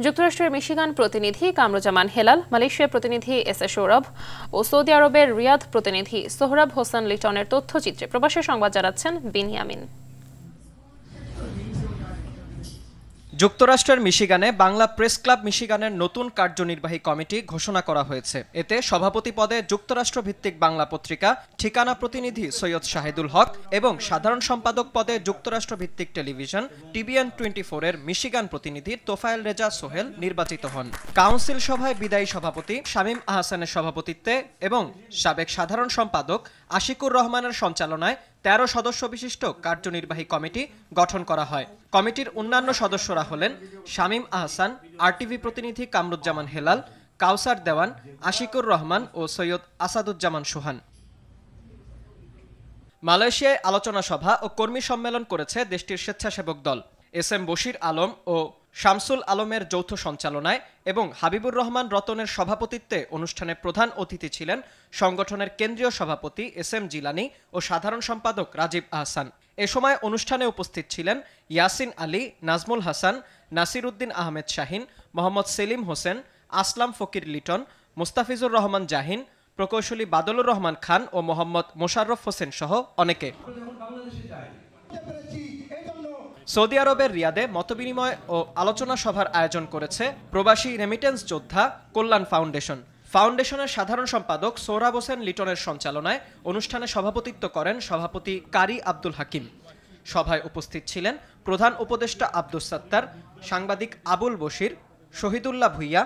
যুক্তরাষ্ট্রের মিশিগান প্রতিনিধি কামরুজ্জামান হেলাল, মালয়েশিয়ার প্রতিনিধি এস এ সৌরভ ও সৌদি আরবের রিয়াদ প্রতিনিধি সোহরাব হোসেন লিটনের তথ্যচিত্রে প্রবাসী সংবাদ জানাচ্ছেন বিনিয়ামিন। যুক্তরাষ্ট্রের মিশিগানে বাংলা প্রেস ক্লাব মিশিগানের নতুন কার্যনির্বাহী কমিটি ঘোষণা করা হয়েছে। এতে সভাপতি পদে যুক্তরাষ্ট্র ভিত্তিক বাংলা পত্রিকা ঠিকানা প্রতিনিধি সৈয়দ শাহিদুল হক এবং সাধারণ সম্পাদক পদে যুক্তরাষ্ট্র ভিত্তিক টেলিভিশন TBN 24 এর মিশিগান প্রতিনিধি তোফায়েল রেজা সোহেল নির্বাচিত হন। কাউন্সিল সভায় বিদায়ী সভাপতি শামীম আহসানের সভাপতিত্বে এবং সাবেক সাধারণ সম্পাদক আশিকুর রহমানের সঞ্চালনায় 13 সদস্য বিশিষ্ট কার্যনির্বাহী কমিটি গঠন করা হয়। কমিটির অন্যান্য সদস্যরা হলেন শামীম আহসান, RTV প্রতিনিধি কামরুজ্জামান হেলাল, কাউসার দেওয়ান, আশিকুর রহমান ও সৈয়দ আসাদুজ্জামান সোহান। মালয়েশিয়ায় আলোচনা সভা ও কর্মী সম্মেলন করেছে দেশটির স্বেচ্ছাসেবক দল। SM বশির আলম ও শামসুল আলমের যৌথ সঞ্চালনায় এবং হাবিবুর রহমান রতনের সভাপতিত্বে অনুষ্ঠানে প্রধান অতিথি ছিলেন সংগঠনের কেন্দ্রীয় সভাপতি SM জিলানি ও সাধারণ সম্পাদক রাজীব আহসান। এ সময় অনুষ্ঠানে উপস্থিত ছিলেন ইয়াসিন আলী, নাজমুল হাসান, নাসির উদ্দিন আহমেদ শাহিন, মোহাম্মদ সেলিম হোসেন, আসলাম ফকির লিটন, মুস্তাফিজুর রহমান জাহিন, প্রকৌশলী বাদলুর রহমান খান ও মোহাম্মদ মোশাররফ হোসেন সহ অনেকে। সৌদি আরবের রিয়াদে মতবিনিময় ও আলোচনা সভার আয়োজন করেছে প্রবাসী রেমিটেন্স যোদ্ধা কল্যাণ ফাউন্ডেশন। ফাউন্ডেশনের সাধারণ সম্পাদক সোহরাব হোসেন লিটনের সঞ্চালনায় অনুষ্ঠানে সভাপতিত্ব করেন সভাপতি কারি আব্দুল হাকিম। সভায় উপস্থিত ছিলেন প্রধান উপদেষ্টা আব্দুস সাত্তার, সাংবাদিক আবুল বশির, শহীদুল্লাহ ভুইয়া,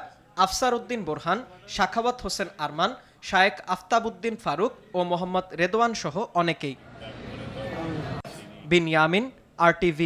আফসার উদ্দিন বোরহান, সাখাওয়াত হোসেন আরমান, শায়েক আফতাবউদ্দিন ফারুক ও মোহাম্মদ রেদওয়ান সহ অনেকেই। বিনিয়ামিন, RTV।